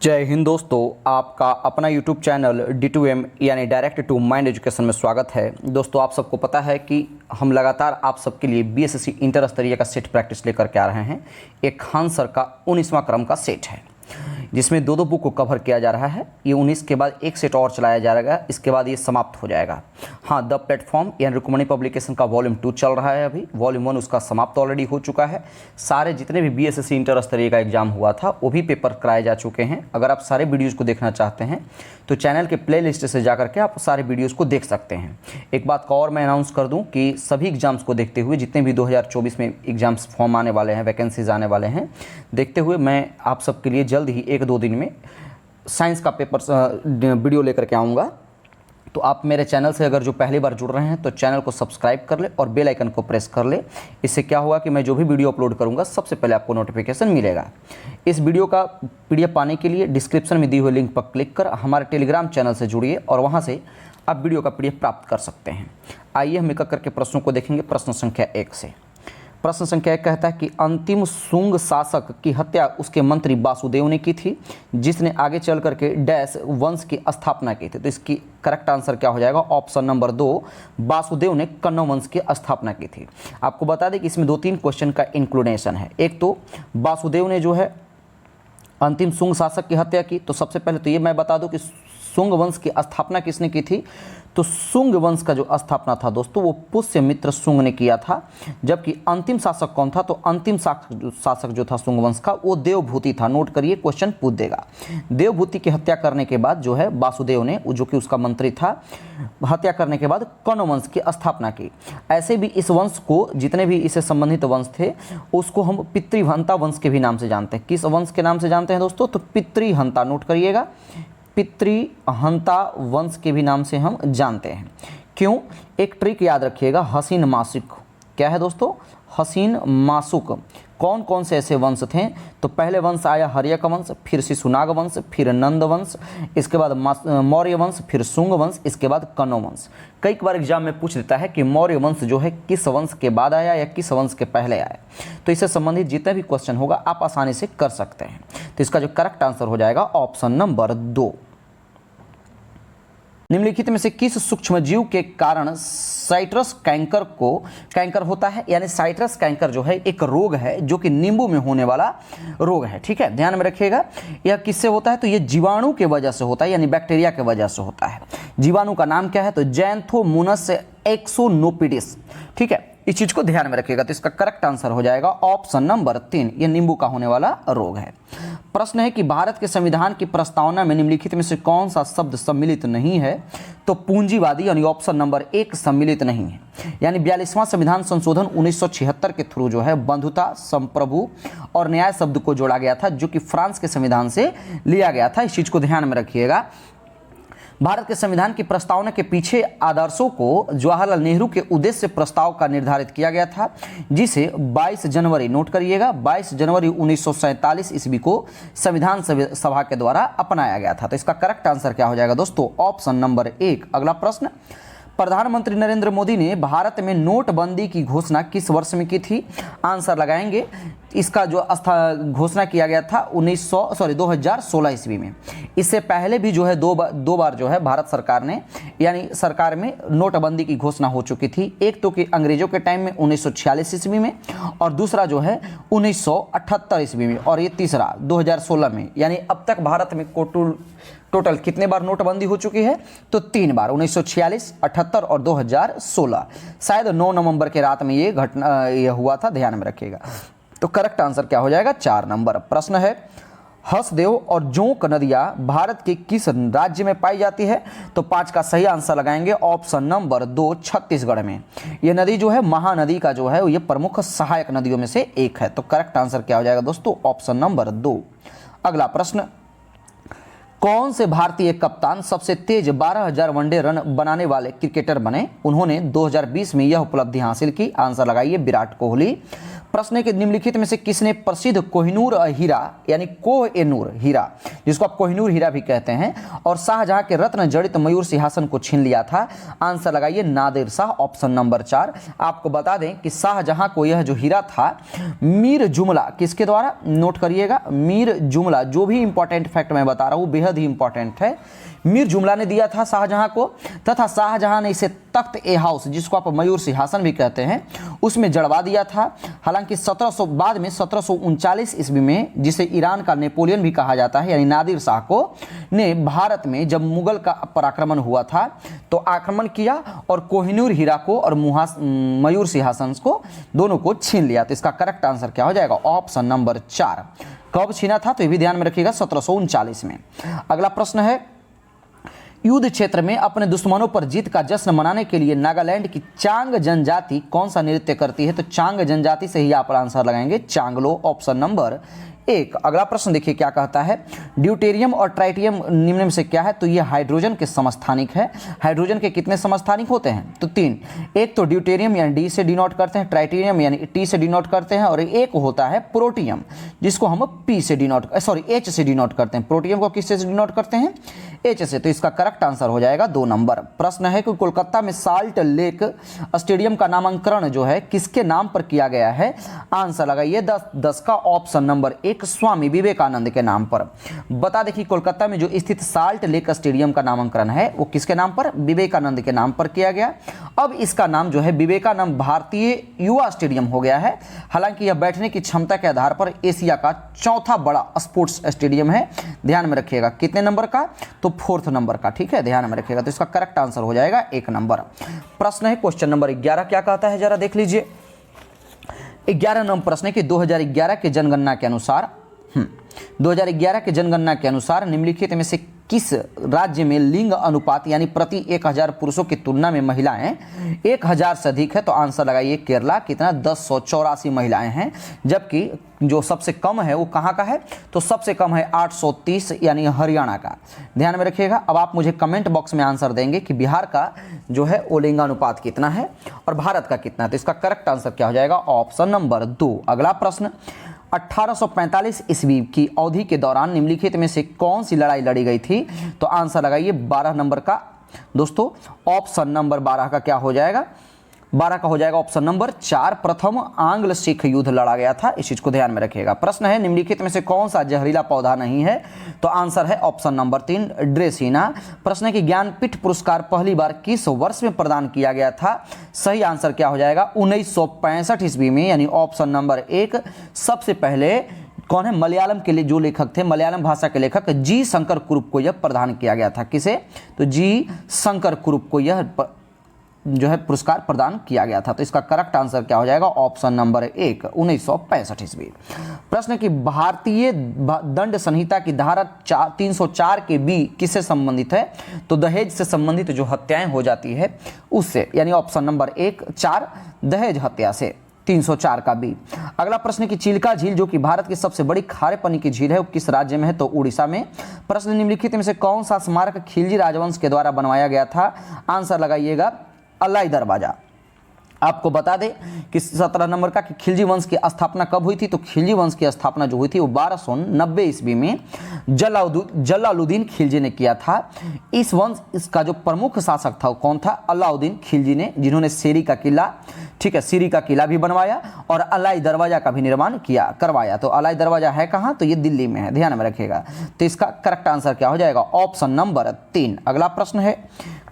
जय हिंद दोस्तों, आपका अपना YouTube चैनल D2M यानी डायरेक्ट टू माइंड एजुकेशन में स्वागत है। दोस्तों, आप सबको पता है कि हम लगातार आप सबके लिए BSSC इंटर स्तरीय का सेट प्रैक्टिस लेकर के आ रहे हैं। एक खान सर का 19वां क्रम का सेट है जिसमें दो बुक को कवर किया जा रहा है। ये 19 के बाद एक सेट और चलाया जाएगा, इसके बाद ये समाप्त हो जाएगा। हाँ, द प्लेटफॉर्म यानी रुक्मणी पब्लिकेशन का वॉल्यूम 2 चल रहा है। अभी वॉल्यूम 1 उसका समाप्त ऑलरेडी हो चुका है। सारे जितने भी BSSC इंटर स्तरीय का एग्जाम हुआ था वो भी पेपर कराए जा चुके हैं। अगर आप सारे वीडियोज़ को देखना चाहते हैं तो चैनल के प्ले लिस्ट से जा करके आप सारे वीडियोज़ को देख सकते हैं। एक बात का और मैं अनाउंस कर दूं कि सभी एग्जाम्स को देखते हुए, जितने भी 2024 में एग्जाम्स फॉर्म आने वाले हैं, वैकेंसीज आने वाले हैं, देखते हुए मैं आप सबके लिए जल्द ही 1-2 दिन में साइंस का पेपर वीडियो लेकर के आऊँगा। तो आप मेरे चैनल से अगर जो पहली बार जुड़ रहे हैं तो चैनल को सब्सक्राइब कर ले और बेल आइकन को प्रेस कर ले। इससे क्या होगा कि मैं जो भी वीडियो अपलोड करूंगा सबसे पहले आपको नोटिफिकेशन मिलेगा। इस वीडियो का PDF पाने के लिए डिस्क्रिप्शन में दी हुई लिंक पर क्लिक कर हमारे टेलीग्राम चैनल से जुड़िए और वहाँ से आप वीडियो का PDF प्राप्त कर सकते हैं। आइए हम एक एक करके प्रश्नों को देखेंगे। प्रश्न संख्या 1 से। प्रश्न संख्या 1 कहता है कि अंतिम शुंग शासक की हत्या उसके मंत्री वासुदेव ने की थी, जिसने आगे चल करके डैश वंश की स्थापना की थी। तो इसकी करेक्ट आंसर क्या हो जाएगा? ऑप्शन नंबर 2, वासुदेव ने कण्व वंश की स्थापना की थी। आपको बता दें कि इसमें 2-3 क्वेश्चन का इंक्लूडेशन है। एक तो वासुदेव ने जो है अंतिम शुंग शासक की हत्या की, तो सबसे पहले तो ये मैं बता दूं कि शुंग वंश की स्थापना किसने की थी। तो शुंग वंश का जो स्थापना था दोस्तों वो पुष्यमित्र शुंग ने किया था। जबकि अंतिम शासक कौन था? तो अंतिम शासक जो था शुंग वंश का वो देवभूति था। नोट करिए, क्वेश्चन पूछ देगा। देवभूति की हत्या करने के बाद जो है वासुदेव ने, जो कि उसका मंत्री था, हत्या करने के बाद कण्व वंश की स्थापना की। ऐसे भी इस वंश को, जितने भी इससे संबंधित वंश थे, उसको हम पितृहंता वंश के भी नाम से जानते हैं। किस वंश के नाम से जानते हैं दोस्तों? तो पितृहंता। नोट करिएगा, पितृहंता वंश के भी नाम से हम जानते हैं। क्यों? एक ट्रिक याद रखिएगा, हसीन मासुक। क्या है दोस्तों? हसीन मासुक। कौन कौन से ऐसे वंश थे? तो पहले वंश आया हर्यक वंश, फिर शिशुनाग वंश, फिर नंद वंश, इसके बाद मौर्य वंश, फिर शुंग वंश, इसके बाद कण्व वंश। कई बार एग्जाम में पूछ देता है कि मौर्य वंश जो है किस वंश के बाद आया या किस वंश के पहले आया। तो इससे संबंधित जितना भी क्वेश्चन होगा आप आसानी से कर सकते हैं। तो इसका जो करेक्ट आंसर हो जाएगा ऑप्शन नंबर 2। निम्नलिखित में से किस सूक्ष्म जीव के कारण साइट्रस कैंकर होता है? यानी साइट्रस कैंकर जो है एक रोग है जो कि नींबू में होने वाला रोग है। ठीक है, ध्यान में रखिएगा। यह किससे होता है? तो यह जीवाणु के वजह से होता है, यानी बैक्टीरिया के वजह से होता है। जीवाणु का नाम क्या है? तो जैंथोमोनस एक्सोनोपिडिस। ठीक है, इस चीज को ध्यान में रखिएगा। तो इसका करेक्ट आंसर हो जाएगा ऑप्शन नंबर 3, यह नींबू का होने वाला रोग है। प्रश्न है कि भारत के संविधान की प्रस्तावना में निम्नलिखित में से कौन सा शब्द सम्मिलित नहीं है? तो पूंजीवादी यानी ऑप्शन नंबर 1 सम्मिलित नहीं है। यानी 42वां संविधान संशोधन 1976 के थ्रू जो है बंधुता, संप्रभु और न्याय शब्द को जोड़ा गया था, जो कि फ्रांस के संविधान से लिया गया था। इस चीज को ध्यान में रखिएगा। भारत के संविधान की प्रस्तावना के पीछे आदर्शों को जवाहरलाल नेहरू के उद्देश्य प्रस्ताव का निर्धारित किया गया था, जिसे 22 जनवरी, नोट करिएगा, 22 जनवरी 1947 ईस्वी को संविधान सभा के द्वारा अपनाया गया था। तो इसका करेक्ट आंसर क्या हो जाएगा दोस्तों? Option number 1। अगला प्रश्न, प्रधानमंत्री नरेंद्र मोदी ने भारत में नोटबंदी की घोषणा किस वर्ष में की थी? आंसर लगाएंगे। इसका जो घोषणा किया गया था 2016 ईस्वी में। इससे पहले भी जो है दो बार जो है भारत सरकार ने, यानी सरकार में नोटबंदी की घोषणा हो चुकी थी। एक तो कि अंग्रेजों के टाइम में 1946 ईस्वी में, और दूसरा जो है 1978 ईस्वी में, और ये तीसरा 2016 में। यानी अब तक भारत में टोटल कितने बार नोटबंदी हो चुकी है? तो 3 बार, 1946, 78 और 2016। शायद 9 नवंबर के रात में ये हुआ था, ध्यान में रखिएगा। तो करेक्ट आंसर क्या हो जाएगा? 4 नंबर। प्रश्न है, हसदेव और जोंक नदियां भारत के किस राज्य में पाई जाती है? तो 5 का सही आंसर लगाएंगे ऑप्शन नंबर 2, छत्तीसगढ़ में। यह नदी जो है महानदी का जो है ये प्रमुख सहायक नदियों में से एक है। तो करेक्ट आंसर क्या हो जाएगा दोस्तों? Option number 2। अगला प्रश्न, कौन से भारतीय कप्तान सबसे तेज 12,000 वनडे रन बनाने वाले क्रिकेटर बने? उन्होंने 2020 में यह उपलब्धि हासिल की। आंसर लगाइए, विराट कोहली, प्रश्न है कि निम्नलिखित में से किसने प्रसिद्ध कोहिनूर हीरा यानी कोह-ए-नूर हीरा, जिसको आप कोहिनूर हीरा भी कहते हैं, और शाहजहां के रत्न जड़ित मयूर सिंहासन को छीन लिया था? आंसर लगाइए नादिर शाह, ऑप्शन नंबर 4। आपको बता दें कि शाहजहां को यह जो हीरा था मीर जुमला, किसके द्वारा, नोट करिएगा, मीर जुमला, जो भी इंपॉर्टेंट फैक्ट मैं बता रहा हूं बेहद ही इंपॉर्टेंट है, मीर जुमला ने दिया था शाहजहां को, तथा शाहजहां ने इसे तख्त-ए-हाउस, जिसको आप मयूर सिंहासन भी कहते हैं, उसमें जड़वा दिया था। हालांकि 1700 बाद में 1739 ईस्वी में, जिसे ईरान का नेपोलियन भी कहा जाता है, यानी नादिर शाह को ने भारत में जब मुगल का पराक्रमण हुआ था तो आक्रमण किया और कोहिनूर हीरा को और मयूर सिंहासन को दोनों को छीन लिया। तो इसका करेक्ट आंसर क्या हो जाएगा, ऑप्शन नंबर 4। कब छीना था तो ये भी ध्यान में रखिएगा, 1739 में। अगला प्रश्न है, युद्ध क्षेत्र में अपने दुश्मनों पर जीत का जश्न मनाने के लिए नागालैंड की चांग जनजाति कौन सा नृत्य करती है? तो चांग जनजाति से ही आप आंसर लगाएंगे, चांगलो, ऑप्शन नंबर 1। अगला प्रश्न देखिए क्या कहता है, ड्यूटेरियम और ट्राइटियम निम्न में से क्या है? तो ये हाइड्रोजन के समस्थानिक है। हाइड्रोजन के कितने समस्थानिक होते हैं? तो 3। एक तो ड्यूटेरियम यानी डी से डिनोट करते हैं, ट्राइटियम यानी टी से डिनोट करते हैं, और एक होता है प्रोटियम, जिसको हम पी से डिनोट एच से डिनोट करते हैं। प्रोटियम को किससे डिनोट करते हैं? एच से। तो इसका करेक्ट आंसर हो जाएगा 2 नंबर। प्रश्न है कि कोलकाता में साल्ट लेक स्टेडियम का नामकरण जो है किसके नाम पर किया गया है? आंसर लगाइए 10 का ऑप्शन नंबर 1, स्वामी विवेकानंद के नाम पर। बता दें कि कोलकाता में जो स्थित साल्ट लेक स्टेडियम का नामकरण है वो किसके नाम पर? विवेकानंद के नाम पर किया गया। अब इसका नाम जो है विवेकानंद भारतीय युवा स्टेडियम हो गया है। हालांकि यह बैठने की क्षमता के आधार पर एशिया का चौथा बड़ा स्पोर्ट्स स्टेडियम है। ध्यान में रखिएगा, कितने नंबर का? तो 4th नंबर का, ठीक है, ध्यान में रखिएगा। तो इसका करेक्ट आंसर हो जाएगा 1 नंबर। प्रश्न है क्वेश्चन नंबर 11, क्या कहता है जरा देख लीजिए। 11 नंबर प्रश्न है कि 2011 के जनगणना के अनुसार 2011 के जनगणना के अनुसार निम्नलिखित में से किस राज्य में लिंग अनुपात यानी प्रति 1000 पुरुषों की तुलना में महिलाएं 1000 से अधिक है? तो आंसर लगाइए केरला, कितना? 1084 महिलाएं हैं। जबकि जो सबसे कम है वो कहाँ का है? तो सबसे कम है 830 यानी हरियाणा का। ध्यान में रखिएगा। अब आप मुझे कमेंट बॉक्स में आंसर देंगे कि बिहार का जो है वो लिंगानुपात कितना है और भारत का कितना है। तो इसका करेक्ट आंसर क्या हो जाएगा? Option number 2। अगला प्रश्न, 1845 ईस्वी की अवधि के दौरान निम्नलिखित में से कौन सी लड़ाई लड़ी गई थी? तो आंसर लगाइए 12 नंबर का दोस्तों, ऑप्शन नंबर 12 का क्या हो जाएगा? 12 का हो जाएगा ऑप्शन नंबर 4, प्रथम आंग्ल सिख युद्ध लड़ा गया था। इस चीज को ध्यान में रखिएगा। प्रश्न है निम्नलिखित में से कौन सा जहरीला पौधा नहीं है? तो आंसर है ऑप्शन नंबर 3, ड्रेसिना। प्रश्न है कि ज्ञानपीठ पुरस्कार पहली बार किस वर्ष में प्रदान किया गया था? सही आंसर क्या हो जाएगा? 1965 ईस्वी में, यानी ऑप्शन नंबर 1। सबसे पहले कौन है? मलयालम के लिए जो लेखक थे, मलयालम भाषा के लेखक जी शंकर कुरुप को यह प्रदान किया गया था। किसे? तो जी शंकर कुरुप को यह जो है पुरस्कार प्रदान किया गया था। तो इसका करेक्ट आंसर क्या हो जाएगा? ऑप्शन नंबर 1, 1965 ईस्वी। प्रश्न की भारतीय दंड संहिता की धारा 304 के बी किससे संबंधित है? तो दहेज से संबंधित जो हत्याएं हो जाती है उससे, यानी ऑप्शन नंबर 1, 4, दहेज हत्या से, 304 का बी। अगला प्रश्न की चिल्का झील जो कि भारत की सबसे बड़ी खारे पानी की झील है वो किस राज्य में है? तो उड़ीसा में। प्रश्न निम्नलिखित में से कौन सा स्मारक खिलजी राजवंश के द्वारा बनवाया गया था? आंसर लगाइएगा अलाई दरवाजा। आपको बता दें कि 17 नंबर का कि खिलजी वंश की स्थापना कब हुई थी? तो खिलजी वंश की स्थापना जो हुई थी वो 1290 ईस्वी में जलालुद्दीन खिलजी ने किया था। इस वंश इसका जो प्रमुख शासक था वो कौन था? अलाउद्दीन खिलजी ने, जिन्होंने सीरी का किला, ठीक है, सीरी का किला भी बनवाया और अलाई दरवाजा का भी निर्माण करवाया। तो अलाई दरवाजा है कहाँ? तो ये दिल्ली में है, ध्यान में रखिएगा। तो इसका करेक्ट आंसर क्या हो जाएगा? Option number 3। अगला प्रश्न है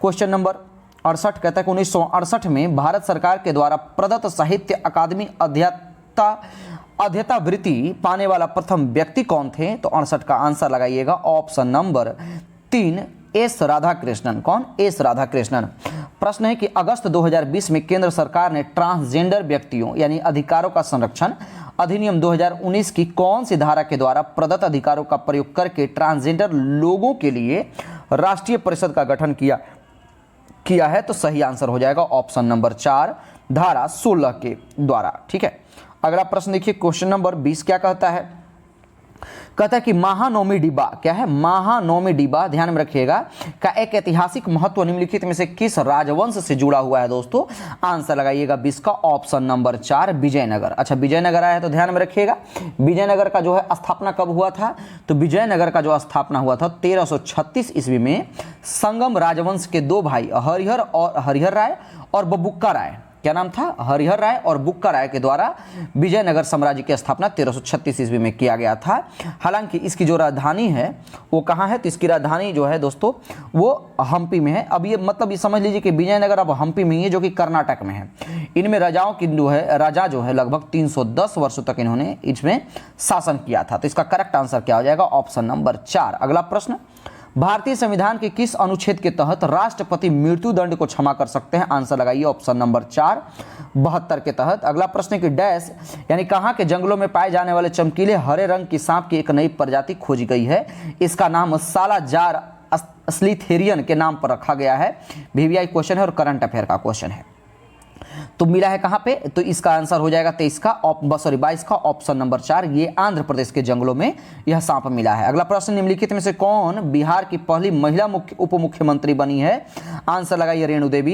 क्वेश्चन नंबर 68, कहता है कि 1968 में भारत सरकार के द्वारा प्रदत्त साहित्य अकादमी अध्येता वृत्ति पाने वाला प्रथम व्यक्ति कौन थे? तो 68 का आंसर लगाइएगा ऑप्शन नंबर 3, एस राधाकृष्णन। कौन? एस राधाकृष्णन। प्रश्न है कि अगस्त 2020 में केंद्र सरकार ने ट्रांसजेंडर व्यक्तियों यानी अधिकारों का संरक्षण अधिनियम 2019 की कौन सी धारा के द्वारा प्रदत्त अधिकारों का प्रयोग करके ट्रांसजेंडर लोगों के लिए राष्ट्रीय परिषद का गठन किया है? तो सही आंसर हो जाएगा ऑप्शन नंबर 4, धारा 16 के द्वारा। ठीक है। अगला प्रश्न देखिए क्वेश्चन नंबर 20 क्या कहता है? कहता है कि महानवमी डिब्बा, क्या है महानवमी डिब्बा, ध्यान में रखिएगा, का एक ऐतिहासिक महत्व निम्नलिखित में से किस राजवंश से जुड़ा हुआ है दोस्तों? आंसर लगाइएगा 20 का ऑप्शन नंबर 4 विजयनगर। अच्छा, विजयनगर आया है तो ध्यान में रखिएगा विजयनगर का जो है स्थापना कब हुआ था? तो विजयनगर का जो स्थापना हुआ था 1336 ईस्वी में संगम राजवंश के दो भाई हरिहर राय और बबुक्का राय, क्या नाम था? हरिहर राय और बुक्का राय के द्वारा विजयनगर साम्राज्य की स्थापना 1336 ईस्वी में किया गया था। हालांकि इसकी जो राजधानी है वो कहाँ है? तो इसकी राजधानी जो है दोस्तों वो हम्पी में है। अब ये मतलब ये समझ लीजिए कि विजयनगर अब हम्पी में ही है, जो कि कर्नाटक में है। इनमें राजाओं की जो है राजा जो है लगभग 310 वर्षों तक इन्होंने इसमें शासन किया था। तो इसका करेक्ट आंसर क्या हो जाएगा? Option number 4। अगला प्रश्न, भारतीय संविधान के किस अनुच्छेद के तहत राष्ट्रपति मृत्यु दंड को क्षमा कर सकते हैं? आंसर लगाइए ऑप्शन नंबर 4 72 के तहत। अगला प्रश्न की डैश यानी कहाँ के जंगलों में पाए जाने वाले चमकीले हरे रंग की सांप की एक नई प्रजाति खोजी गई है? इसका नाम सालाजार स्लिथेरियन के नाम पर रखा गया है। वीवीआई क्वेश्चन है और करंट अफेयर का क्वेश्चन है। तो मिला है कहां पे? तो इसका आंसर हो जाएगा 22 का ऑप्शन नंबर 4। ये आंध्र प्रदेश के जंगलों में यह सांप मिला है। अगला प्रश्न, निम्नलिखित में से कौन बिहार की पहली महिला उप मुख्यमंत्री बनी है? आंसर लगाइए रेणु देवी।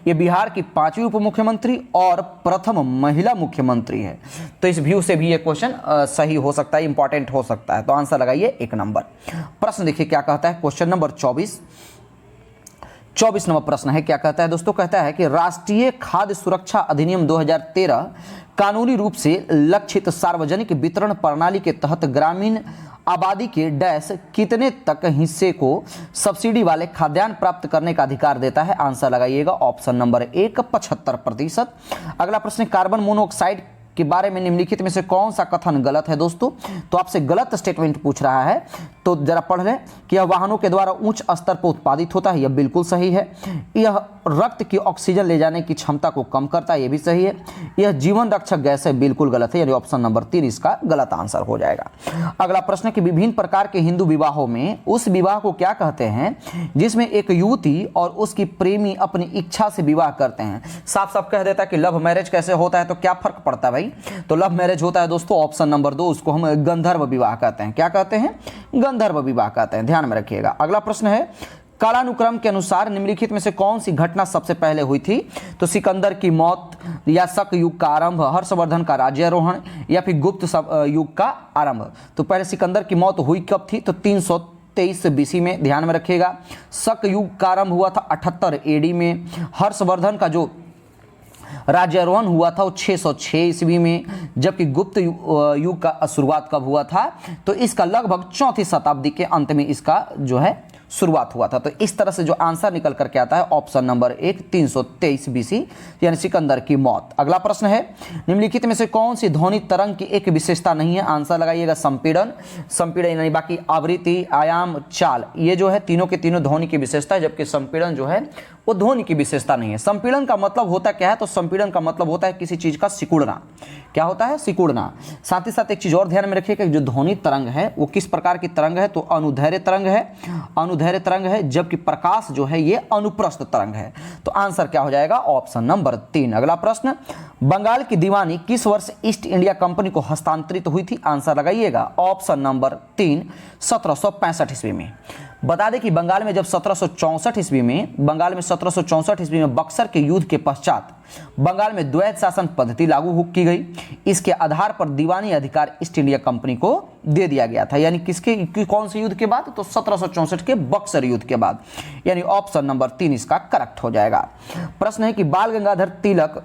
ये बिहार की 5वीं उप मुख्यमंत्री और प्रथम महिला मुख्यमंत्री है। तो इस व्यू से भी ये क्वेश्चन सही हो सकता है, इंपॉर्टेंट हो सकता है। तो आंसर लगाइए 1 नंबर। प्रश्न देखिए क्या कहता है, क्वेश्चन नंबर 24 नंबर प्रश्न है। क्या कहता है दोस्तों? कहता है कि राष्ट्रीय खाद्य सुरक्षा अधिनियम 2013 कानूनी रूप से लक्षित सार्वजनिक वितरण प्रणाली के तहत ग्रामीण आबादी के डैश कितने तक हिस्से को सब्सिडी वाले खाद्यान्न प्राप्त करने का अधिकार देता है? आंसर लगाइएगा ऑप्शन नंबर 1 75%। अगला प्रश्न, कार्बन मोनोऑक्साइड के बारे में निम्नलिखित में से कौन सा कथन गलत है दोस्तों? तो आपसे गलत स्टेटमेंट पूछ रहा है, तो जरा पढ़ लें कि यह वाहनों के द्वारा उच्च स्तर पर उत्पादित होता है, यह बिल्कुल सही है। यह रक्त की ऑक्सीजन ले जाने की क्षमता को कम करता है, यह भी सही है। यह जीवन रक्षक गैस है, बिल्कुल गलत है, यानी ऑप्शन नंबर 3 इसका गलत आंसर हो जाएगा। अगला प्रश्न कि विभिन्न प्रकार के हिंदू विवाहों में उस विवाह को क्या कहते हैं जिसमें एक युवती और उसकी प्रेमी अपनी इच्छा से विवाह करते हैं? साफ साफ कह देता है कि लव मैरिज कैसे होता है, तो क्या फर्क पड़ता है भाई? तो लव मैरिज होता है दोस्तों ऑप्शन नंबर 2, उसको हम गंधर्व विवाह कहते हैं। क्या कहते हैं? गंधर्व विवाह कहते हैं, ध्यान में रखिएगा। अगला प्रश्न है, कालानुक्रम के अनुसार निम्नलिखित में से कौन सी घटना सबसे पहले हुई थी? तो सिकंदर की मौत, या शक युग का आरंभ, हर्षवर्धन का राज्यारोहण, या फिर गुप्त युग का आरंभ? तो पहले सिकंदर की मौत हुई कब थी? तो 323 बीसी में, ध्यान में रखिएगा। शक युग का आरंभ हुआ था 78 एडी में। हर्षवर्धन का जो राज्यारोहण हुआ था वो 606 ईस्वी में। जबकि गुप्त युग का शुरुआत कब हुआ था? तो इसका लगभग 4वीं शताब्दी के अंत में इसका जो है शुरुआत हुआ था। तो इस तरह से जो आंसर निकल करके आता है ऑप्शन नंबर 1 323 बीसी, यानी सिकंदर की मौत। अगला प्रश्न है, निम्नलिखित में से कौन सी ध्वनि तरंग की एक विशेषता नहीं है? आंसर लगाइएगा संपीड़न। संपीड़न यानी बाकी आवृत्ति, आयाम, चाल, ये जो है तीनों के तीनों ध्वनि की विशेषता है, जबकि संपीड़न जो है वो ध्वनि की विशेषता नहीं है। संपीड़न का मतलब होता क्या है? तो संपीड़न का मतलब होता है किसी चीज का सिकुड़ना। क्या होता है? सिकुड़ना। साथ ही साथ एक चीज और ध्यान में रखिए कि जो ध्वनि तरंग है वो किस प्रकार की तरंग है? तो अनुदैर्घ्य तरंग है, अनुदैर्घ्य तरंग है, जबकि प्रकाश जो है ये अनुप्रस्थ तरंग है। तो आंसर क्या हो जाएगा? Option number 3। अगला प्रश्न, बंगाल की दीवानी किस वर्ष ईस्ट इंडिया कंपनी को हस्तांतरित हुई थी? आंसर लगाइएगा ऑप्शन नंबर 3 1765 ईस्वी में। बता दें कि बंगाल में जब 1764 ईस्वी में बक्सर के युद्ध के पश्चात बंगाल में द्वैत शासन पद्धति लागू की गई। इसके आधार पर दीवानी अधिकार ईस्ट इंडिया कंपनी को दे दिया गया था। यानी किसके कौन से युद्ध के बाद? तो 1764 के बक्सर युद्ध के बाद, यानी ऑप्शन नंबर 3 इसका करेक्ट हो जाएगा। प्रश्न है कि बाल गंगाधर तिलक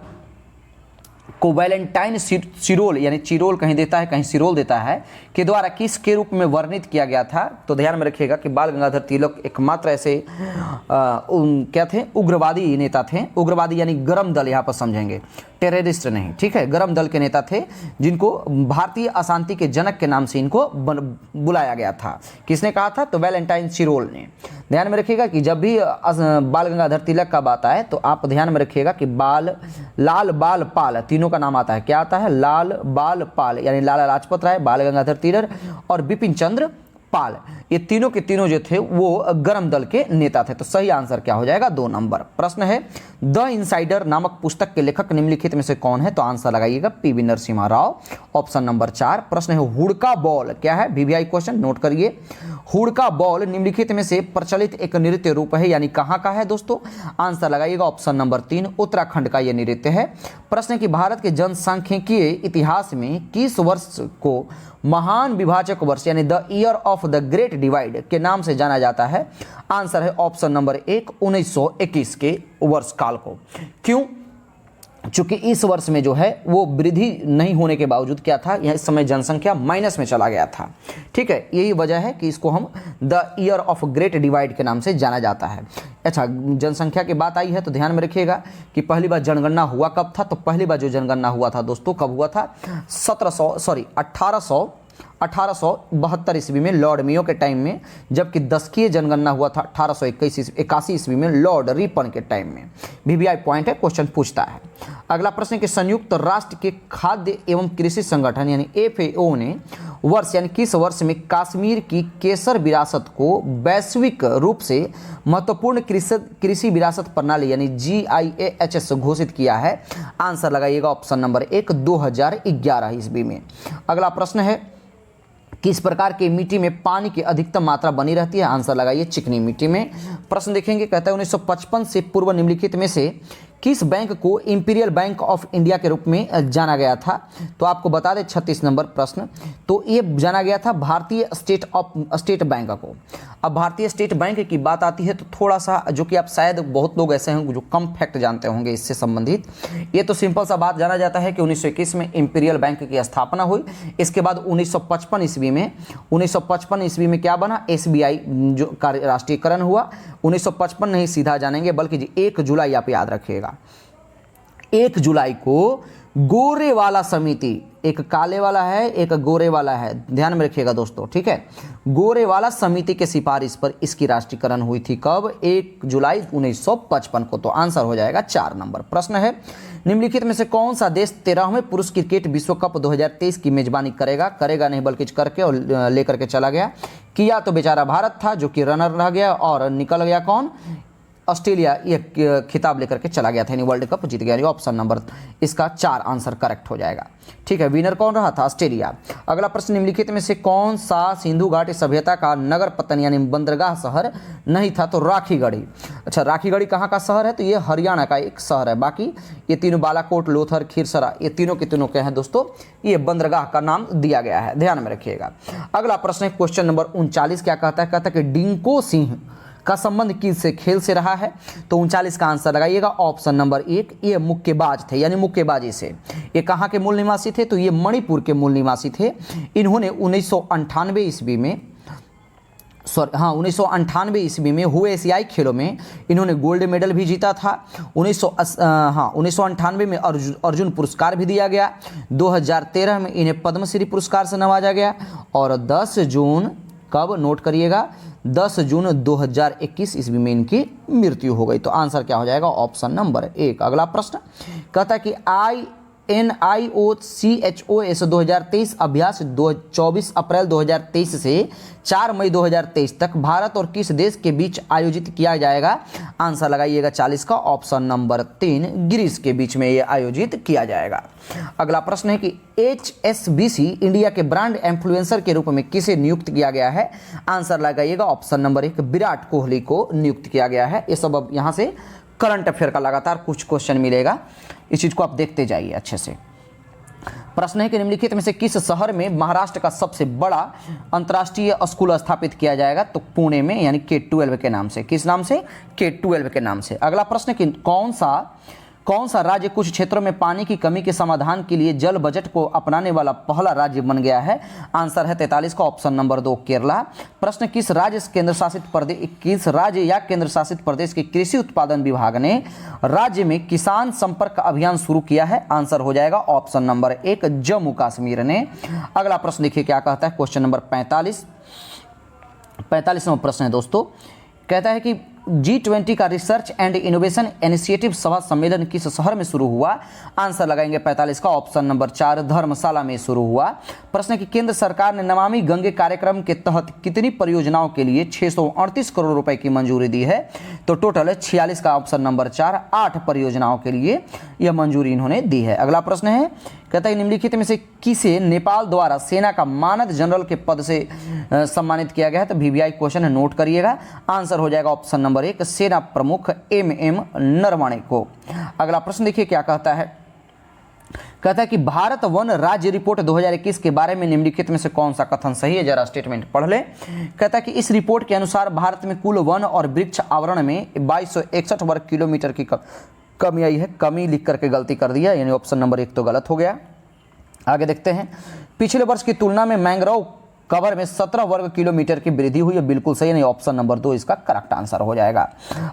को वैलेंटाइन सिरोल, यानी चिरोल कहीं देता है कहीं सिरोल देता है, के द्वारा किसके रूप में वर्णित किया गया था? तो ध्यान में रखिएगा कि बाल गंगाधर तिलक एकमात्र ऐसे क्या थे? उग्रवादी नेता थे। उग्रवादी यानी गरम दल, यहाँ पर समझेंगे, टेररिस्ट नहीं, ठीक है, गरम दल के नेता थे, जिनको भारतीय अशांति के जनक के नाम से इनको बुलाया गया था। किसने कहा था? तो वैलेंटाइन सिरोल ने। ध्यान में रखिएगा कि जब भी बाल गंगाधर तिलक का बात आए तो आप ध्यान में रखिएगा कि लाल बाल पाल तीनों का नाम आता है। क्या आता है? लाल बाल पाल, यानी लाला लाजपत राय, बाल गंगाधर तिलक और बिपिन चंद्र पाल, ये तीनों के तीनों जो थे वो गर्म दल के नेता थे। तो सही आंसर क्या हो जाएगा? 2 नंबर। प्रश्न है द इनसाइडर नामक पुस्तक के लेखक निम्नलिखित में से कौन है? तो आंसर लगाइएगा PV Narasimha Rao, option number 4। प्रश्न है हुड़का बॉल क्या है? वीवीआई क्वेश्चन नोट करिए। हुड़का बॉल निम्नलिखित में से प्रचलित एक नृत्य रूप है, यानी कहाँ का है दोस्तों? आंसर लगाइएगा ऑप्शन नंबर 3, उत्तराखंड का यह नृत्य है। प्रश्न है कि भारत के जनसांख्यिकीय इतिहास में किस वर्ष को महान विभाजक वर्ष यानी the year of the great divide के नाम से जाना जाता है? आंसर है ऑप्शन नंबर 1, 1921 के वर्ष काल को। क्यों? चूंकि इस वर्ष में जो है वो वृद्धि नहीं होने के बावजूद क्या था, यह इस समय जनसंख्या माइनस में चला गया था। ठीक है, यही वजह है कि इसको हम the year of great divide के नाम से जाना जाता है। अच्छा, जनसंख्या की बात आई है तो ध्यान में रखिएगा कि पहली बार जनगणना हुआ कब था? तो पहली बार जो जनगणना हुआ था दोस्तों कब हुआ था? 1872 ईस्वी में लॉर्ड मेयो के टाइम में, जबकि दशकीय जनगणना हुआ था 1881 ईस्वी में लॉर्ड रिपन के टाइम में। वीवीआई पॉइंट है, क्वेश्चन पूछता है। अगला प्रश्न है कि संयुक्त राष्ट्र के खाद्य एवं कृषि संगठन यानी FAO ने वर्ष यानी किस वर्ष में कश्मीर की केसर विरासत को वैश्विक रूप से महत्वपूर्ण कृषि विरासत प्रणाली यानी GIAHS घोषित किया है? आंसर लगाइएगा ऑप्शन नंबर 1, 2011 ईस्वी में। अगला प्रश्न है किस प्रकार की मिट्टी में पानी की अधिकतम मात्रा बनी रहती है? आंसर लगाइए चिकनी मिट्टी में। प्रश्न देखेंगे, कहता है 1955 से पूर्व निम्नलिखित में से किस बैंक को इंपीरियल बैंक ऑफ इंडिया के रूप में जाना गया था? तो आपको बता दें 36 नंबर प्रश्न, तो ये जाना गया था भारतीय स्टेट बैंक को। अब भारतीय स्टेट बैंक की बात आती है तो थोड़ा सा, जो कि आप शायद बहुत लोग ऐसे हैं जो कम फैक्ट जानते होंगे इससे संबंधित। ये तो सिंपल सा बात जाना जाता है कि 1921 में इंपीरियल बैंक की स्थापना हुई। इसके बाद 1955 ईस्वी में क्या बना? SBI जो का राष्ट्रीयकरण हुआ। 1955 नहीं सीधा जानेंगे, बल्कि 1 जुलाई आप याद रखिएगा। 1 जुलाई को गोरे वाला समिति, एक काले वाला है एक गोरे वाला है, ध्यान में रखिएगा दोस्तों। ठीक है, गोरे वाला समिति के सिफारिश पर इसकी राष्ट्रीयकरण हुई थी कब? 1 जुलाई 1955 को। तो आंसर हो जाएगा 4 नंबर। प्रश्न है निम्नलिखित में से कौन सा देश 13वें पुरुष क्रिकेट विश्व कप 2023 की मेजबानी करेगा नहीं बल्कि करके और लेकर के चला गया? किया तो बेचारा भारत था जो कि रनर रह गया, और निकल गया कौन? ऑस्ट्रेलिया ये खिताब लेकर के चला गया था, यानी वर्ल्ड कप जीत गया। ऑप्शन नंबर इसका 4 आंसर करेक्ट हो जाएगा। ठीक है, विनर कौन रहा था? ऑस्ट्रेलिया। अगला प्रश्न निम्नलिखित में से कौन सा सिंधु घाटी सभ्यता का नगर पतन यानी बंदरगाह शहर नहीं था? तो राखीगढ़ी। अच्छा, राखीगढ़ी कहाँ का शहर है? तो ये हरियाणा का एक शहर है। बाकी ये तीनों बालाकोट, लोथर, खीरसरा, ये तीनों के तीनों के हैं दोस्तों, ये बंदरगाह का नाम दिया गया है, ध्यान में रखिएगा। अगला प्रश्न है क्वेश्चन नंबर 39, क्या कहता है? कहता है कि डिंको सिंह का संबंध किस खेल से रहा है? तो 39 का आंसर लगाइएगा ऑप्शन नंबर 1, ये मुक्केबाज थे यानी मुक्केबाजी से। ये कहाँ के मूल निवासी थे? तो ये मणिपुर के मूल निवासी थे। इन्होंने 1998 ईस्वी में हुए एशियाई खेलों में इन्होंने गोल्ड मेडल भी जीता था। 1998 में अर्जुन पुरस्कार भी दिया गया। 2013 में इन्हें पद्मश्री पुरस्कार से नवाजा गया, और 10 जून कब? नोट करिएगा, 10 जून 2021 ईस्वी में इनकी मृत्यु हो गई। तो आंसर क्या हो जाएगा? Option number 1। अगला प्रश्न कहता है कि NIOCHOS 2023 अभ्यास 24 अप्रैल 2023 से 4 मई 2023 तक भारत और किस देश के बीच आयोजित किया जाएगा? आंसर लगाइएगा 40 का ऑप्शन नंबर 3, ग्रीस के बीच में ये आयोजित किया जाएगा। अगला प्रश्न है कि HSBC इंडिया के ब्रांड इन्फ्लुएंसर के रूप में किसे नियुक्त किया गया है? आंसर लगाइएगा ऑप्शन नंबर 1, विराट कोहली को नियुक्त किया गया है। ये सब अब यहाँ से करंट अफेयर का लगातार कुछ क्वेश्चन मिलेगा, इस चीज को आप देखते जाइए अच्छे से। प्रश्न है कि निम्नलिखित में से किस शहर में महाराष्ट्र का सबसे बड़ा अंतर्राष्ट्रीय स्कूल स्थापित किया जाएगा? तो पुणे में, यानी K12 के नाम से। किस नाम से? K12 के नाम से। अगला प्रश्न कि कौन सा राज्य कुछ क्षेत्रों में पानी की कमी के समाधान के लिए जल बजट को अपनाने वाला पहला राज्य बन गया है? आंसर है 43 का ऑप्शन नंबर 2, केरला। प्रश्न किस राज्य या केंद्र शासित प्रदेश के कृषि उत्पादन विभाग ने राज्य में किसान संपर्क अभियान शुरू किया है? आंसर हो जाएगा ऑप्शन नंबर 1, जम्मू कश्मीर ने। अगला प्रश्न देखिए क्या कहता है, क्वेश्चन नंबर 45 नंबर प्रश्न है दोस्तों। कहता है कि G20 का रिसर्च एंड इनोवेशन इनिशिएटिव सभा सम्मेलन किस शहर में शुरू हुआ? आंसर लगाएंगे 45 का ऑप्शन नंबर 4 धर्मशाला में शुरू हुआ। प्रश्न है कि केंद्र सरकार ने नमामि गंगे कार्यक्रम के तहत कितनी परियोजनाओं के लिए 638 करोड़ रुपए की मंजूरी दी है? तो टोटल 46 का ऑप्शन नंबर 4 8 परियोजनाओं के लिए यह मंजूरी इन्होंने दी है। अगला प्रश्न है, कहता है निम्नलिखित में से किसे नेपाल द्वारा सेना का मानद जनरल के पद से सम्मानित किया गया है? तो वीवीआई क्वेश्चन है, नोट करिएगा। आंसर हो जाएगा ऑप्शन नंबर 1 सेना प्रमुख MM नरवणे को। अगला प्रश्न देखिए क्या कहता है, कहता है कि भारत वन राज्य रिपोर्ट 2021 के बारे में निम्नलिखित में से कौन सा कथन सही है? जरा स्टेटमेंट पढ़ ले। कहता है कि इस रिपोर्ट के अनुसार भारत में कुल वन और वृक्ष आवरण में 2261 वर्ग किलोमीटर की कमी आई है। कमी लिख करके गलती कर दिया, यानी ऑप्शन नंबर 1 तो गलत हो गया। आगे देखते हैं, पिछले वर्ष की तुलना में मैंग्रोव कवर में 17 वर्ग किलोमीटर की वृद्धि हुई है। बिल्कुल सही, नहीं ऑप्शन नंबर 2 इसका करेक्ट आंसर हो जाएगा।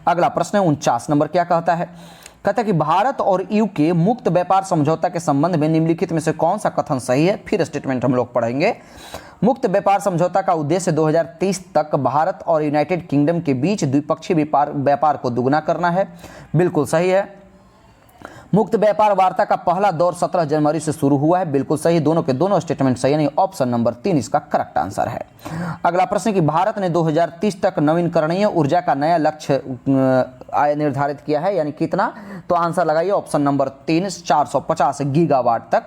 अगला प्रश्न है 49 नंबर, क्या कहता है? कहता है कि भारत और यूके मुक्त व्यापार समझौता के संबंध में निम्नलिखित में से कौन सा कथन सही है? फिर स्टेटमेंट हम लोग पढ़ेंगे। मुक्त व्यापार समझौता का उद्देश्य 2030 तक भारत और यूनाइटेड किंगडम के बीच द्विपक्षीय व्यापार को दुगना करना है। बिल्कुल सही है। मुक्त व्यापार वार्ता का पहला दौर 17 जनवरी से शुरू हुआ है। बिल्कुल सही, दोनों के दोनों स्टेटमेंट सही है, नहीं ऑप्शन नंबर 3 इसका करेक्ट आंसर है। अगला प्रश्न कि भारत ने 2030 तक नवीकरणीय ऊर्जा का नया लक्ष्य निर्धारित किया है, यानी कितना? तो आंसर लगाइए ऑप्शन नंबर 3 450 गीगावाट तक।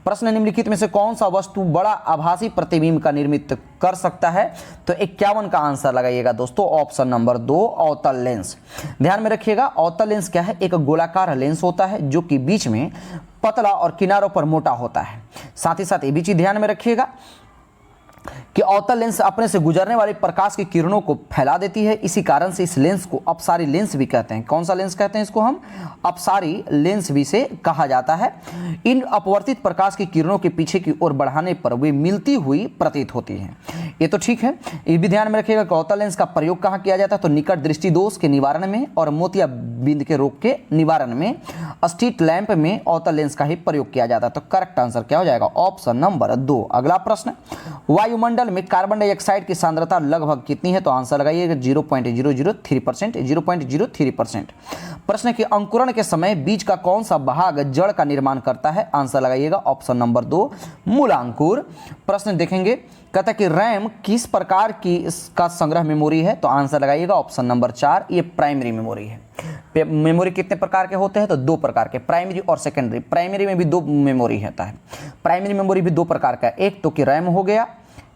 प्रश्न निम्नलिखित में से कौन सा वस्तु बड़ा आभासी प्रतिबिंब का निर्मित कर सकता है? तो 51 का आंसर लगाइएगा दोस्तों, ऑप्शन नंबर 2 अवतल लेंस। ध्यान में रखिएगा, अवतल लेंस क्या है? एक गोलाकार लेंस होता है जो कि बीच में पतला और किनारों पर मोटा होता है। साथ ही साथ ये भी चीज ध्यान में रखिएगा कि अवतल लेंस अपने से गुजरने वाली प्रकाश की किरणों को फैला देती है। इसी कारण से इस लेंस को अपसारी लेंस भी कहते हैं। कौन सा लेंस कहते हैं इसको? हम अपसारी लेंस भी से कहा जाता है। इन अपवर्तित प्रकाश की किरणों के पीछे की ओर बढ़ाने पर वे मिलती हुई प्रतीत होती हैं। ये तो ठीक है, ये भी ध्यान में रखिएगा कि अवतल लेंस का प्रयोग कहाँ किया जाता है? तो निकट दृष्टि दोष के निवारण में और मोतियाबिंद के रोग के निवारण में स्ट्रीट लैंप में अवतल लेंस का ही प्रयोग किया जाता है। तो करेक्ट आंसर क्या हो जाएगा? Option number 2। अगला प्रश्न, वायुमंडल में कार्बन डाइऑक्साइड की सांद्रता लगभग कितनी है? तो आंसर लगाइएगा 0.003%। 0.03%। प्रश्न है कि अंकुरण के समय बीज का कौन सा भाग जड़ का निर्माण करता है? आंसर लगाइएगा ऑप्शन नंबर 2 मूलांकुर। प्रश्न देखेंगे, कहता है कि रैम किस प्रकार की इसका संग्रह मेमोरी है? तो आंसर लगाइएगा ऑप्शन नंबर 4 ये प्राइमरी मेमोरी है। मेमोरी कितने प्रकार के होते हैं? तो 2 प्रकार के, प्राइमरी और सेकेंडरी। प्राइमरी में भी 2 मेमोरी होता है। प्राइमरी मेमोरी भी 2 प्रकार का है, एक तो कि रैम हो गया,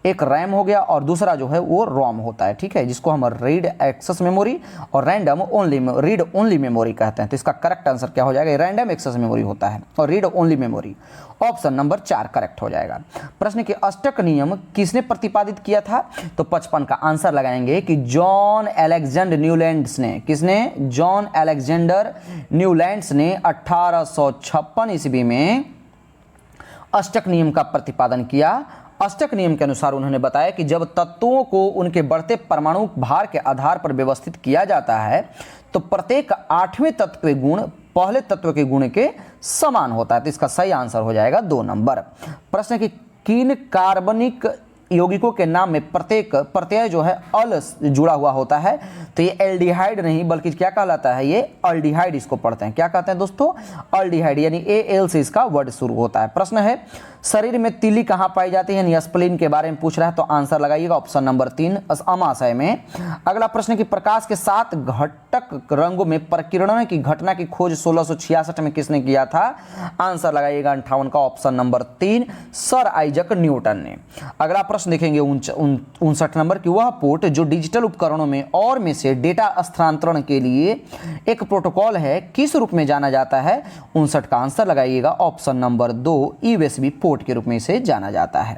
एक रैम हो गया, और दूसरा जो है वो रोम होता है। ठीक है, जिसको हम रीड एक्सेस मेमोरी और random only read only memory कहते हैं। तो इसका करेक्ट आंसर क्या हो जाएगा? रैंडम एक्सेस मेमोरी होता है और read only memory. Option number 4 correct हो जाएगा। प्रश्न के अष्टक नियम किसने प्रतिपादित किया था? तो 55 का आंसर लगाएंगे कि जॉन अलेक्जेंडर न्यूलैंड्स ने। किसने? जॉन अलेक्जेंडर न्यूलैंड्स ने 1856 ईस्वी में अष्टक नियम का प्रतिपादन किया। अष्टक नियम के अनुसार उन्होंने बताया कि जब तत्वों को उनके बढ़ते परमाणु भार के आधार पर व्यवस्थित किया जाता है तो प्रत्येक 8वें तत्व के गुण पहले तत्व के गुण के समान होता है। तो इसका सही आंसर हो जाएगा 2 नंबर। प्रश्न कि किन कार्बनिक यौगिकों के नाम में प्रत्येक प्रत्यय जो है अल जुड़ा हुआ होता है? तो ये एल्डिहाइड नहीं बल्कि क्या कहलाता है? ये अल्डिहाइड इसको पढ़ते हैं। क्या कहते हैं दोस्तों? अल्डिहाइड, यानी AL से इसका वर्ड शुरू होता है। प्रश्न है शरीर में तिली कहाँ पाई जाती है? यानी स्प्लीन के बारे में पूछ रहा है। तो आंसर लगाइएगा ऑप्शन नंबर 3 अमाशय में। अगला प्रश्न कि प्रकाश के 7 घटक रंगों में प्रकीर्णन की घटना की खोज 1666 में किसने किया था? आंसर लगाइएगा 58 का option number 3 sir Isaac Newton ने। अगला प्रश्न देखेंगे 59 नंबर की वह पोर्ट जो डिजिटल उपकरणों में और में से डेटा स्थानांतरण के लिए एक प्रोटोकॉल है किस रूप में जाना जाता है? 59 का आंसर लगाइएगा ऑप्शन नंबर 2 USB पोर्ट के रूप में इसे जाना जाता है।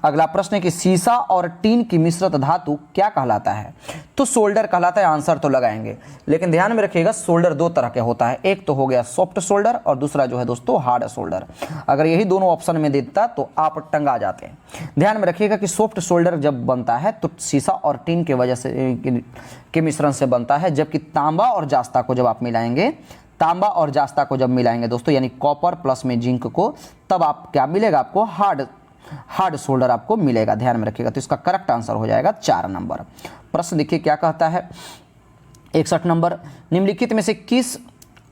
अगला प्रश्न है कि सीसा और टीन की मिश्रित धातु क्या कहलाता है? तो सोल्डर कहलाता है। आंसर तो लगाएंगे, लेकिन ध्यान में रखिएगा सोल्डर 2 तरह के होता है, एक तो हो गया सॉफ्ट सोल्डर और दूसरा जो है दोस्तों हार्ड सोल्डर। अगर यही दोनों ऑप्शन में देता तो आप टंगा जाते हैं। ध्यान में रखिएगा कि सॉफ्ट सोल्डर जब बनता है तो सीसा और टीन के वजह से के मिश्रण से बनता है, जबकि तांबा और जास्ता को जब आप मिलाएंगे, तांबा और जास्ता को जब मिलाएंगे दोस्तों, यानी कॉपर प्लस में जिंक को, तब आप क्या मिलेगा? आपको हार्ड सोल्डर आपको मिलेगा। ध्यान में रखिएगा। तो इसका करेक्ट आंसर हो जाएगा 4 नंबर। प्रश्न देखिए क्या कहता है 61 नंबर, निम्नलिखित में से किस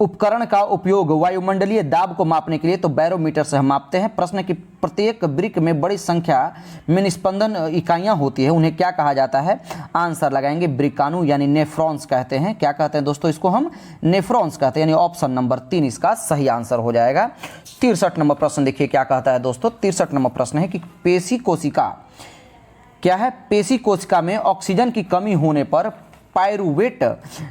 उपकरण का उपयोग वायुमंडलीय दाब को मापने के लिए, तो बैरोमीटर से हम मापते हैं। प्रश्न की प्रत्येक वृक्क में बड़ी संख्या में निस्पंदन इकाइयां होती है, उन्हें क्या कहा जाता है? आंसर लगाएंगे वृक्काणु यानी नेफ्रॉन्स कहते हैं। क्या कहते हैं दोस्तों? इसको हम नेफ्रॉन्स कहते हैं, यानी ऑप्शन नंबर 3 इसका सही आंसर हो जाएगा। 63 नंबर प्रश्न देखिए क्या कहता है दोस्तों। 63 नंबर प्रश्न है कि पेशी कोशिका क्या है? पेशी कोशिका में ऑक्सीजन की कमी होने पर पायरुवेट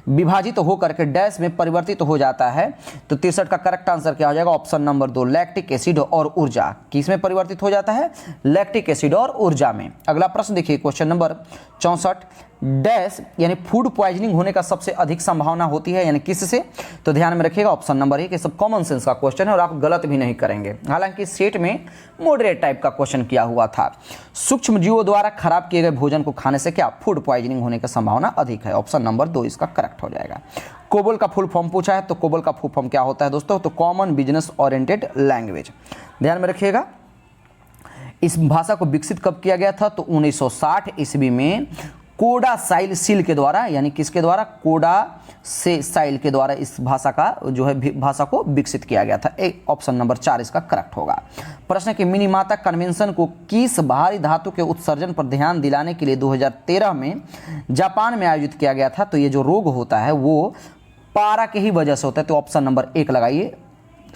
विभाजित होकर के डैश में परिवर्तित हो जाता है। तो 63 का करेक्ट आंसर क्या हो जाएगा? ऑप्शन नंबर 2 लैक्टिक एसिड और ऊर्जा। किस में परिवर्तित हो जाता है? लैक्टिक एसिड और ऊर्जा में। अगला प्रश्न देखिए क्वेश्चन नंबर 64, डैश यानी फूड पॉइजनिंग होने का सबसे अधिक संभावना होती है, यानी किससे? तो ध्यान में रखिएगा ऑप्शन नंबर 1, ये सब कॉमन सेंस का क्वेश्चन है और आप गलत भी नहीं करेंगे। हालांकि सेट में मॉडरेट टाइप का क्वेश्चन किया हुआ था। सूक्ष्म जीवों द्वारा खराब किए गए भोजन को खाने से क्या फूड पॉइजनिंग होने की संभावना अधिक है? ऑप्शन नंबर 2 इसका करेक्ट हो जाएगा। कोबोल का फुल फॉर्म पूछा है, तो कोबोल का फुल फॉर्म क्या होता है दोस्तों? तो कॉमन बिजनेस ओरिएंटेड लैंग्वेज। ध्यान में रखिएगा। इस भाषा को विकसित कब किया गया था? तो 1960 ईस्वी में कोडा साइल सील के द्वारा, यानी किसके द्वारा? कोडा से साइल के द्वारा इस भाषा का जो है भाषा को विकसित किया गया था। ऑप्शन नंबर 4 इसका करेक्ट होगा। प्रश्न के मिनीमाता कन्वेंशन को किस भारी धातु के उत्सर्जन पर ध्यान दिलाने के लिए 2013 में जापान में आयोजित किया गया था? तो ये जो रोग होता है वो पारा के ही वजह से होता है, तो ऑप्शन नंबर 1 लगाइए।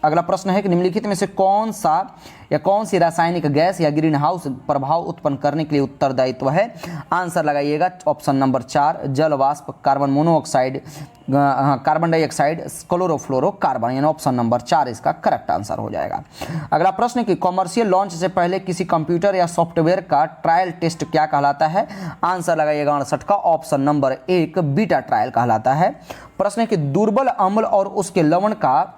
अगला प्रश्न है कि निम्नलिखित में से कौन सा या कौन सी रासायनिक गैस या ग्रीन हाउस प्रभाव उत्पन्न करने के लिए उत्तरदायित्व है? आंसर लगाइएगा ऑप्शन नंबर 4 जल वाष्प, carbon monoxide, carbon dioxide, chlorofluorocarbon, यानी ऑप्शन नंबर 4 इसका करेक्ट आंसर हो जाएगा। अगला प्रश्न कि कॉमर्शियल लॉन्च से पहले किसी कंप्यूटर या सॉफ्टवेयर का ट्रायल टेस्ट क्या कहलाता है? आंसर लगाइएगा 68 का ऑप्शन नंबर 1 बीटा ट्रायल कहलाता है। प्रश्न है कि दुर्बल अम्ल और उसके लवण का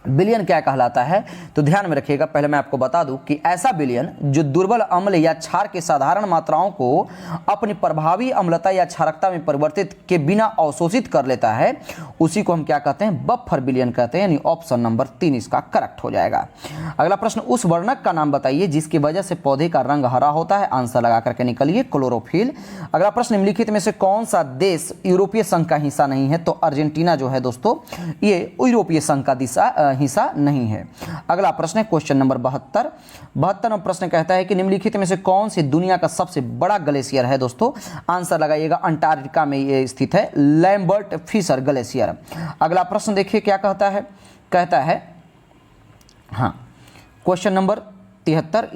विलयन क्या कहलाता है? तो ध्यान में रखिएगा, पहले मैं आपको बता दूं कि ऐसा विलयन जो दुर्बल अम्ल या क्षार के साधारण मात्राओं को अपनी प्रभावी अम्लता या क्षारकता में परिवर्तित के बिना अवशोषित कर लेता है, उसी को हम क्या कहते हैं? बफर विलयन कहते हैं, यानी ऑप्शन नंबर 3 इसका करेक्ट हो जाएगा। अगला प्रश्न, उस वर्णक का नाम बताइए जिसकी वजह से पौधे का रंग हरा होता है। आंसर लगा करके निकलिए क्लोरोफिल। अगला प्रश्न, निम्नलिखित में से कौन सा देश यूरोपीय संघ का हिस्सा नहीं है? तो अर्जेंटीना जो है दोस्तों ये यूरोपीय संघ का हिस्सा नहीं है। अगला प्रश्न है क्वेश्चन नंबर 72 प्रश्न कहता है कि निम्नलिखित में से कौन सी दुनिया का सबसे बड़ा ग्लेशियर है दोस्तों? आंसर लगाइएगा अंटार्कटिका में ये स्थित है, लैम्बर्ट फिशर ग्लेशियर। अगला प्रश्न देखिए क्या कहता है, कहता है क्वेश्चन नंबर 73,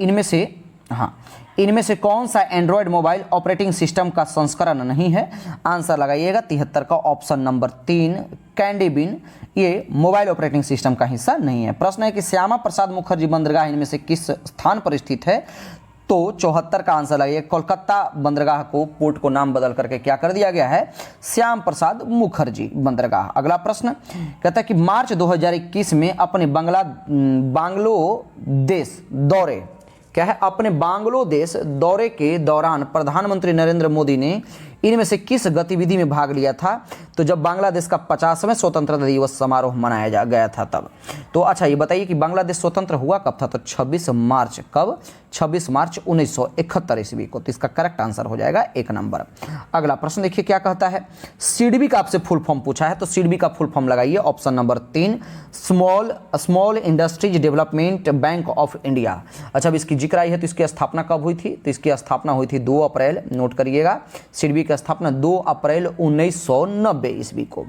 इनमें से कौन सा एंड्रॉयड मोबाइल ऑपरेटिंग सिस्टम का संस्करण नहीं है? आंसर लगाइएगा 73 का ऑप्शन नंबर 3 कैंडी बिन, ये मोबाइल ऑपरेटिंग सिस्टम का हिस्सा नहीं है। प्रश्न है कि श्यामा प्रसाद मुखर्जी बंदरगाह इनमें से किस स्थान पर स्थित है? तो 74 का आंसर लगाइए। कोलकाता बंदरगाह को पोर्ट को नाम बदल करके क्या कर दिया गया है? श्याम प्रसाद मुखर्जी बंदरगाह। अगला प्रश्न कहता है कि मार्च 2021 में अपने बांग्लादेश दौरे क्या है? अपने बांग्लादेश दौरे के दौरान प्रधानमंत्री नरेंद्र मोदी ने इनमें से किस गतिविधि में भाग लिया था? तो जब बांग्लादेश का 50वें स्वतंत्रता दिवस समारोह मनाया गया था तब। तो अच्छा ये बताइए कि बांग्लादेश स्वतंत्र हुआ कब था? तो 26 मार्च। कब? 26 मार्च 1971 ईस्वी को। तो इसका करेक्ट आंसर हो जाएगा 1 नंबर। अगला प्रश्न देखिए क्या कहता है, सिडबी का आपसे फुल फॉर्म पूछा है, तो सिडबी का फुल फॉर्म लगाइए option number 3 small industries development bank of India. अच्छा अब इसकी जिक्र आई है तो इसकी स्थापना कब हुई थी? तो इसकी स्थापना हुई थी 2 अप्रैल, नोट करिएगा, सिडबी की स्थापना 2 अप्रैल 1990 ईस्वी को।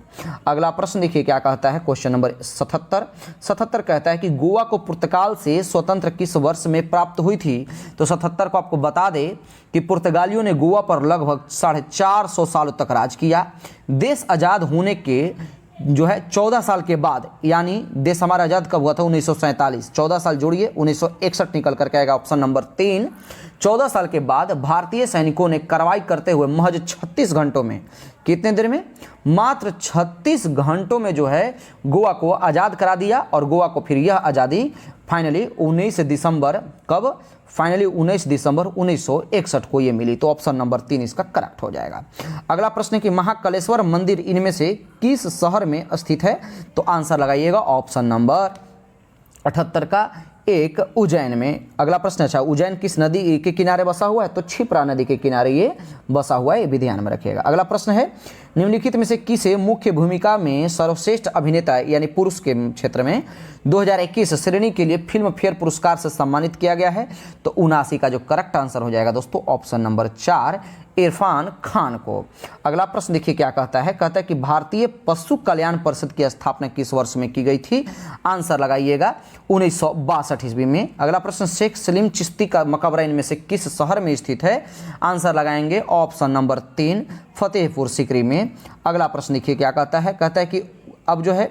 अगला प्रश्न देखिए क्या कहता है, क्वेश्चन नंबर 77 कहता है कि गोवा को पुर्तगाल से स्वतंत्र किस वर्ष में प्राप्त हुई थी? तो 77 को आपको बता दे कि पुर्तगालियों ने गोवा पर लगभग 450 सालों तक राज किया। देश आज़ाद होने के जो है 14 साल के बाद, यानी देश हमारा आज़ाद कब हुआ था? 1947, 14 साल जोड़िए 1961 निकल करके आएगा ऑप्शन नंबर 3। 14 साल के बाद भारतीय सैनिकों ने कार्रवाई करते हुए महज 36 घंटों में, कितने देर में? मात्र 36 घंटों में जो है गोवा को आज़ाद करा दिया। और गोवा को फिर यह आज़ादी फाइनली 19 दिसंबर कब? फाइनली 19 दिसंबर 1961 को ये मिली। तो ऑप्शन नंबर 3 इसका करेक्ट हो जाएगा। अगला प्रश्न है कि महाकालेश्वर मंदिर इनमें से किस शहर में स्थित है? तो आंसर लगाइएगा ऑप्शन नंबर 78 का एक उज्जैन में। अगला प्रश्न, अच्छा उज्जैन किस नदी के किनारे बसा हुआ है? तो क्षिप्रा नदी के किनारे ये बसा हुआ है, ये भी ध्यान में रखिएगा। अगला प्रश्न है, निम्नलिखित में से किसे मुख्य भूमिका में सर्वश्रेष्ठ अभिनेता यानी पुरुष के क्षेत्र में 2021 श्रेणी के लिए फिल्म फेयर पुरस्कार से सम्मानित किया गया है? तो 79 का जो करेक्ट आंसर हो जाएगा दोस्तों ऑप्शन नंबर 4 इरफान खान को। अगला प्रश्न देखिए क्या कहता है, कहता है कि भारतीय पशु कल्याण परिषद की स्थापना किस वर्ष में की गई थी? आंसर लगाइएगा 1962 ईस्वी में। अगला प्रश्न, शेख सलीम चिश्ती का मकबरा इनमें से किस शहर में स्थित है? आंसर लगाएंगे ऑप्शन नंबर 3 फतेहपुर सीकरी में। अगला प्रश्न देखिए क्या कहता है कि अब जो है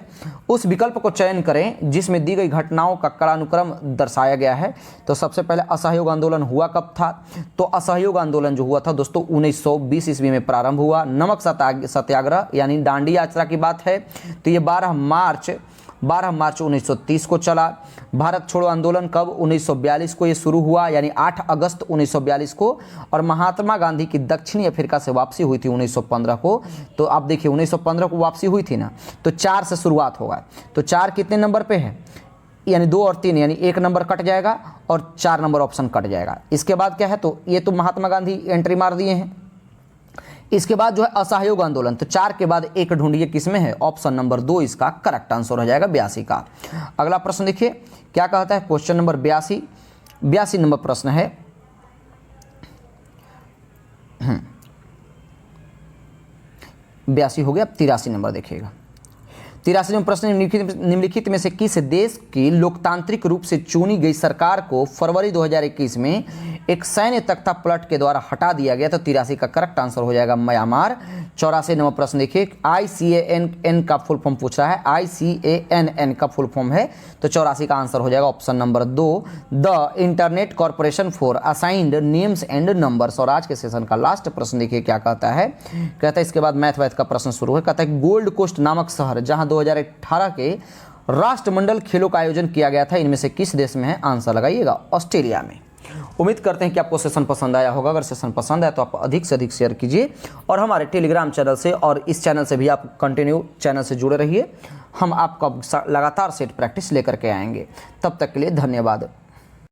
उस विकल्प को चयन करें जिसमें दी गई घटनाओं का कालानुक्रम दर्शाया गया है। तो सबसे पहले असहयोग आंदोलन हुआ कब था? तो असहयोग आंदोलन जो हुआ था दोस्तों 1920 ईस्वी में प्रारंभ हुआ। नमक सत्याग्रह यानी डांडी यात्रा की बात है तो ये 12 मार्च 1930 को चला। भारत छोड़ो आंदोलन कब? 1942 को ये शुरू हुआ यानी 8 अगस्त 1942 को। और महात्मा गांधी की दक्षिणी अफ्रीका से वापसी हुई थी 1915 को। तो आप देखिए 1915 को वापसी हुई थी ना, तो 4 से शुरुआत होगा। तो 4 कितने नंबर पे है? यानी 2 और 3 यानी 1 नंबर कट जाएगा और 4 नंबर ऑप्शन कट जाएगा। इसके बाद क्या है? तो ये तो महात्मा गांधी एंट्री मार दिए हैं। इसके बाद जो है असहयोग आंदोलन, तो 4 के बाद 1 ढूंढिए किसमें है? ऑप्शन नंबर 2 इसका करेक्ट आंसर हो जाएगा 82 का। अगला प्रश्न देखिए क्या कहता है, क्वेश्चन नंबर 82 नंबर प्रश्न है। 82 हो गया, अब 83 नंबर देखिएगा। 83 नंबर प्रश्न, निम्नलिखित में से किस देश की लोकतांत्रिक रूप से चुनी गई सरकार को फरवरी 2021 में एक सैन्य तख्ता पलट के द्वारा हटा दिया गया? तो 83 का करेक्ट आंसर हो जाएगा म्यांमार। 84 नंबर प्रश्न देखिए, ICANN का फुल फॉर्म पूछ रहा है, ICANN का फुल फॉर्म है तो 84 का आंसर हो जाएगा option number 2 the internet corporation for assigned names and numbers. और आज के सेशन का लास्ट प्रश्न देखिए क्या कहता है, कहता है इसके बाद मैथ का प्रश्न शुरू है। कहता है गोल्ड कोस्ट नामक शहर जहां 2018 के राष्ट्रमंडल खेलों का आयोजन किया गया था इनमें से किस देश में है? आंसर लगाइएगा ऑस्ट्रेलिया में। उम्मीद करते हैं कि आपको सेशन पसंद आया होगा। अगर सेशन पसंद आया तो आप अधिक से अधिक शेयर कीजिए और हमारे टेलीग्राम चैनल से और इस चैनल से भी आप कंटिन्यू चैनल से जुड़े रहिए। हम आपका लगातार सेट प्रैक्टिस लेकर के आएंगे। तब तक के लिए धन्यवाद।